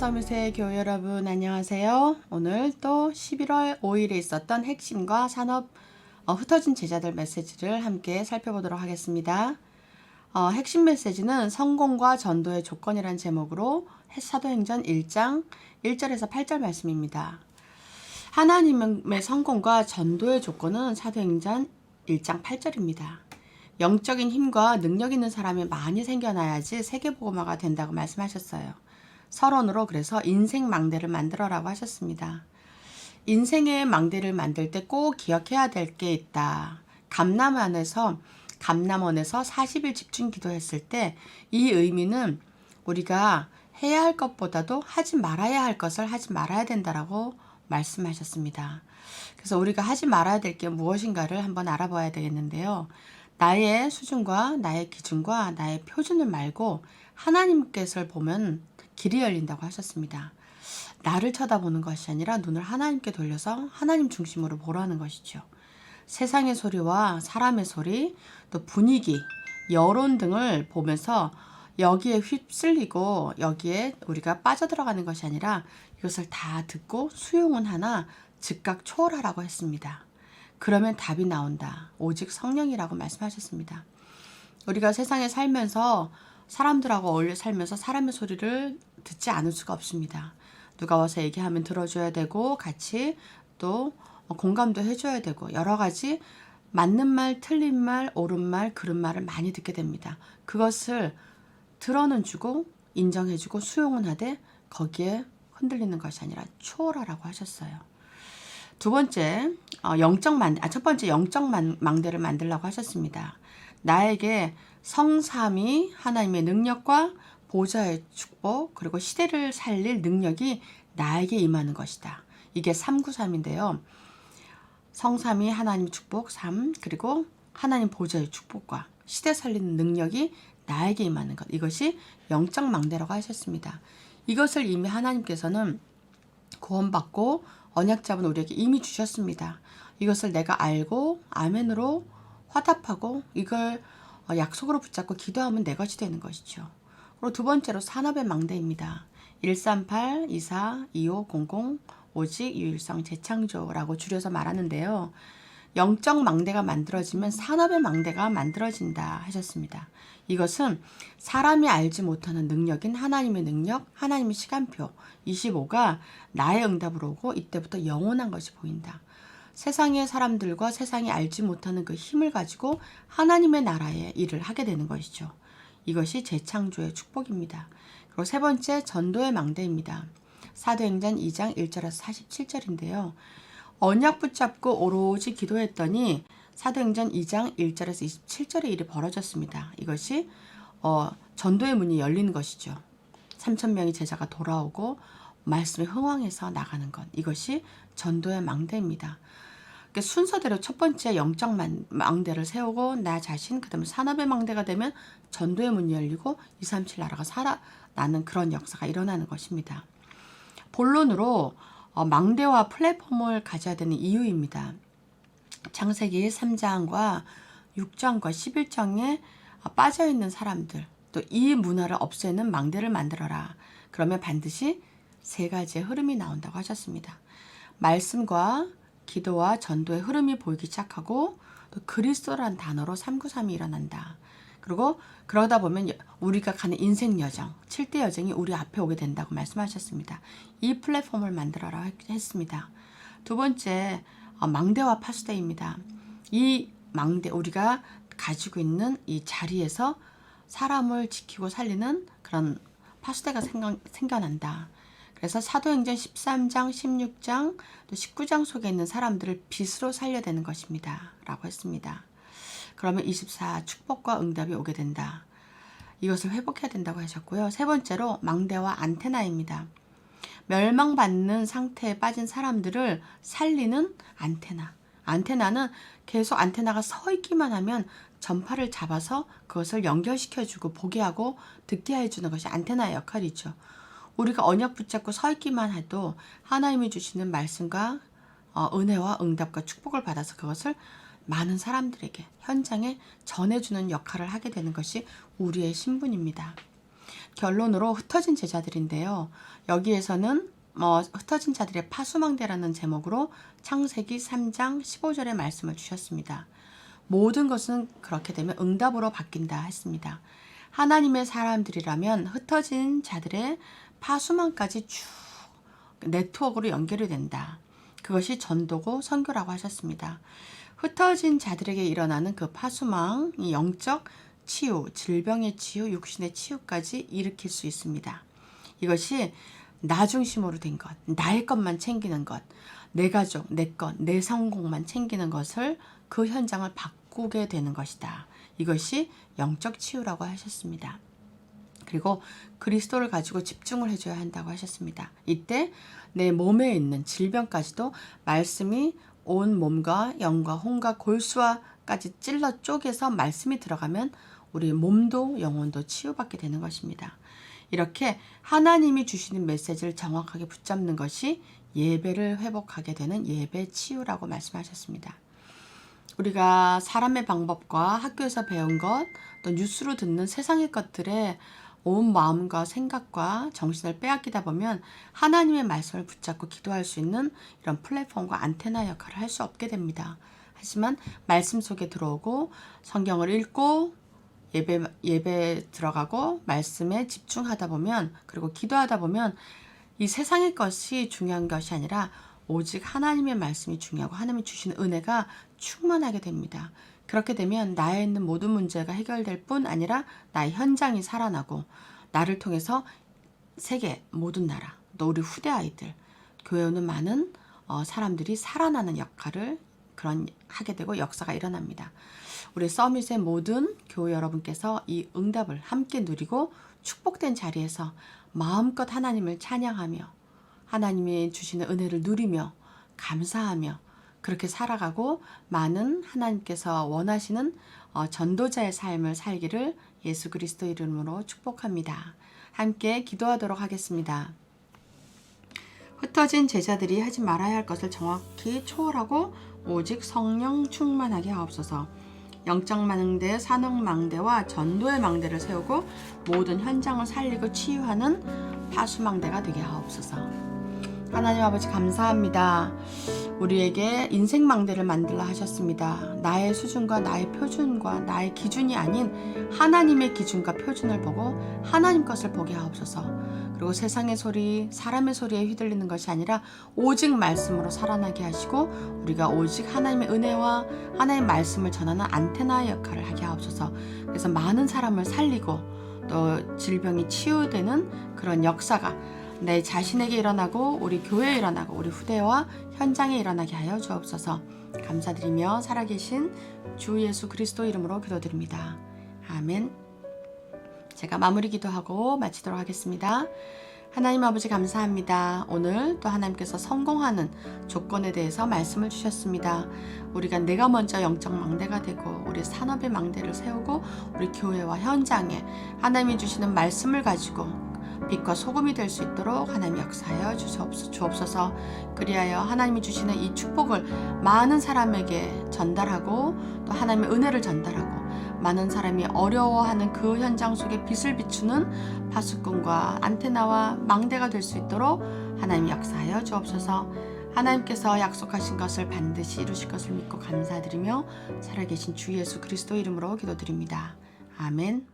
서밋의 교회 여러분 안녕하세요. 오늘 또 11월 5일에 있었던 핵심과 산업 흩어진 제자들 메시지를 함께 살펴보도록 하겠습니다. 핵심 메시지는 성공과 전도의 조건이라는 제목으로 사도행전 1장 1절에서 8절 말씀입니다. 하나님의 성공과 전도의 조건은 사도행전 1장 8절입니다. 영적인 힘과 능력 있는 사람이 많이 생겨나야지 세계복음화가 된다고 말씀하셨어요. 서론으로 그래서 인생 망대를 만들어라고 하셨습니다. 인생의 망대를 만들 때 꼭 기억해야 될 게 있다. 감남원에서 40일 집중 기도했을 때 이 의미는 우리가 해야 할 것보다도 하지 말아야 할 것을 하지 말아야 된다라고 말씀하셨습니다. 그래서 우리가 하지 말아야 될 게 무엇인가를 한번 알아봐야 되겠는데요. 나의 수준과 나의 기준과 나의 표준을 말고 하나님께서를 보면 길이 열린다고 하셨습니다. 나를 쳐다보는 것이 아니라 눈을 하나님께 돌려서 하나님 중심으로 보라는 것이죠. 세상의 소리와 사람의 소리, 또 분위기, 여론 등을 보면서 여기에 휩쓸리고 여기에 우리가 빠져들어가는 것이 아니라 이것을 다 듣고 수용은 하나 즉각 초월하라고 했습니다. 그러면 답이 나온다. 오직 성령이라고 말씀하셨습니다. 우리가 세상에 살면서 사람들하고 어울려 살면서 사람의 소리를 듣지 않을 수가 없습니다. 누가 와서 얘기하면 들어줘야 되고 같이 또 공감도 해줘야 되고 여러 가지 맞는 말, 틀린 말, 옳은 말, 그른 말을 많이 듣게 됩니다. 그것을 들어는 주고 인정해주고 수용은 하되 거기에 흔들리는 것이 아니라 초월하라고 하셨어요. 첫 번째 영적 망대를 만들라고 하셨습니다. 나에게 성삼위 하나님의 능력과 보좌의 축복 그리고 시대를 살릴 능력이 나에게 임하는 것이다. 이게 393인데요. 성삼위 하나님 축복 3 그리고 하나님 보좌의 축복과 시대 살리는 능력이 나에게 임하는 것. 이것이 영적 망대라고 하셨습니다. 이것을 이미 하나님께서는 구원받고 언약 잡은 우리에게 이미 주셨습니다. 이것을 내가 알고 아멘으로 화답하고 이걸 약속으로 붙잡고 기도하면 내 것이 되는 것이죠. 그리고 두 번째로 산업의 망대입니다. 138, 24, 25, 00, 오직 유일성 재창조라고 줄여서 말하는데요. 영적 망대가 만들어지면 산업의 망대가 만들어진다 하셨습니다. 이것은 사람이 알지 못하는 능력인 하나님의 능력, 하나님의 시간표 25가 나의 응답으로 오고 이때부터 영원한 것이 보인다. 세상의 사람들과 세상이 알지 못하는 그 힘을 가지고 하나님의 나라의 일을 하게 되는 것이죠. 이것이 재창조의 축복입니다. 그리고 세 번째 전도의 망대입니다. 사도행전 2장 1절에서 47절인데요. 언약 붙잡고 오로지 기도했더니 사도행전 2장 1절에서 27절의 일이 벌어졌습니다. 이것이 전도의 문이 열리는 것이죠. 3,000명의 제자가 돌아오고 말씀에 흥황해서 나가는 것. 이것이 전도의 망대입니다. 그러니까 순서대로 첫 번째 영적 망대를 세우고 나 자신 그 다음에 산업의 망대가 되면 전도의 문이 열리고 237 나라가 살아나는 그런 역사가 일어나는 것입니다. 본론으로 망대와 플랫폼을 가져야 되는 이유입니다. 창세기 3장과 6장과 11장에 빠져있는 사람들 또 이 문화를 없애는 망대를 만들어라. 그러면 반드시 세 가지의 흐름이 나온다고 하셨습니다. 말씀과 기도와 전도의 흐름이 보이기 시작하고 또 그리스도라는 단어로 393이 일어난다. 그리고 그러다 보면 우리가 가는 인생 여정, 7대 여정이 우리 앞에 오게 된다고 말씀하셨습니다. 이 플랫폼을 만들어라 했습니다. 두 번째, 망대와 파수대입니다. 이 망대, 우리가 가지고 있는 이 자리에서 사람을 지키고 살리는 그런 파수대가 생겨난다. 그래서 사도행전 13장, 16장, 또 19장 속에 있는 사람들을 빛으로 살려야 되는 것입니다. 라고 했습니다. 그러면 24 축복과 응답이 오게 된다. 이것을 회복해야 된다고 하셨고요. 세 번째로 망대와 안테나입니다. 멸망받는 상태에 빠진 사람들을 살리는 안테나. 안테나는 계속 안테나가 서 있기만 하면 전파를 잡아서 그것을 연결시켜주고 보게 하고 듣게 해주는 것이 안테나의 역할이죠. 우리가 언약 붙잡고 서 있기만 해도 하나님이 주시는 말씀과 은혜와 응답과 축복을 받아서 그것을 많은 사람들에게 현장에 전해주는 역할을 하게 되는 것이 우리의 신분입니다. 결론으로 흩어진 제자들인데요. 여기에서는 흩어진 자들의 파수망대라는 제목으로 창세기 3장 15절의 말씀을 주셨습니다. 모든 것은 그렇게 되면 응답으로 바뀐다 했습니다. 하나님의 사람들이라면 흩어진 자들의 파수망까지 쭉 네트워크로 연결이 된다. 그것이 전도고 선교라고 하셨습니다. 흩어진 자들에게 일어나는 그 파수망, 이 영적 치유, 질병의 치유, 육신의 치유까지 일으킬 수 있습니다. 이것이 나 중심으로 된 것, 나의 것만 챙기는 것, 내 가족, 내 것, 내 성공만 챙기는 것을 그 현장을 바꾸게 되는 것이다. 이것이 영적 치유라고 하셨습니다. 그리고 그리스도를 가지고 집중을 해줘야 한다고 하셨습니다. 이때 내 몸에 있는 질병까지도 말씀이 온 몸과 영과 혼과 골수와까지 찔러 쪼개서 말씀이 들어가면 우리 몸도 영혼도 치유받게 되는 것입니다. 이렇게 하나님이 주시는 메시지를 정확하게 붙잡는 것이 예배를 회복하게 되는 예배 치유라고 말씀하셨습니다. 우리가 사람의 방법과 학교에서 배운 것, 또 뉴스로 듣는 세상의 것들에 온 마음과 생각과 정신을 빼앗기다 보면 하나님의 말씀을 붙잡고 기도할 수 있는 이런 플랫폼과 안테나 역할을 할 수 없게 됩니다. 하지만 말씀 속에 들어오고 성경을 읽고 예배 들어가고 말씀에 집중하다 보면, 그리고 기도하다 보면 이 세상의 것이 중요한 것이 아니라 오직 하나님의 말씀이 중요하고 하나님이 주시는 은혜가 충만하게 됩니다. 그렇게 되면 나에 있는 모든 문제가 해결될 뿐 아니라 나의 현장이 살아나고 나를 통해서 세계 모든 나라, 또 우리 후대 아이들, 교회에 오는 많은 사람들이 살아나는 역할을 하게 되고 역사가 일어납니다. 우리 서밋의 모든 교회 여러분께서 이 응답을 함께 누리고 축복된 자리에서 마음껏 하나님을 찬양하며 하나님이 주시는 은혜를 누리며 감사하며 그렇게 살아가고 많은 하나님께서 원하시는 전도자의 삶을 살기를 예수 그리스도 이름으로 축복합니다. 함께 기도하도록 하겠습니다. 흩어진 제자들이 하지 말아야 할 것을 정확히 초월하고 오직 성령 충만하게 하옵소서. 영적 망대, 산업 망대와 전도의 망대를 세우고 모든 현장을 살리고 치유하는 파수망대가 되게 하옵소서. 하나님 아버지 감사합니다. 우리에게 인생 망대를 만들라 하셨습니다. 나의 수준과 나의 표준과 나의 기준이 아닌 하나님의 기준과 표준을 보고 하나님 것을 보게 하옵소서. 그리고 세상의 소리, 사람의 소리에 휘둘리는 것이 아니라 오직 말씀으로 살아나게 하시고 우리가 오직 하나님의 은혜와 하나님의 말씀을 전하는 안테나의 역할을 하게 하옵소서. 그래서 많은 사람을 살리고 또 질병이 치유되는 그런 역사가 내 자신에게 일어나고 우리 교회에 일어나고 우리 후대와 현장에 일어나게 하여 주옵소서. 감사드리며 살아계신 주 예수 그리스도 이름으로 기도드립니다. 아멘. 제가 마무리 기도하고 마치도록 하겠습니다. 하나님 아버지 감사합니다. 오늘 또 하나님께서 성공하는 조건에 대해서 말씀을 주셨습니다. 우리가 내가 먼저 영적 망대가 되고 우리 산업의 망대를 세우고 우리 교회와 현장에 하나님이 주시는 말씀을 가지고 빛과 소금이 될 수 있도록 하나님 역사하여 주옵소서. 그리하여 하나님이 주시는 이 축복을 많은 사람에게 전달하고 또 하나님의 은혜를 전달하고 많은 사람이 어려워하는 그 현장 속에 빛을 비추는 파수꾼과 안테나와 망대가 될 수 있도록 하나님 역사하여 주옵소서. 하나님께서 약속하신 것을 반드시 이루실 것을 믿고 감사드리며 살아계신 주 예수 그리스도 이름으로 기도드립니다. 아멘.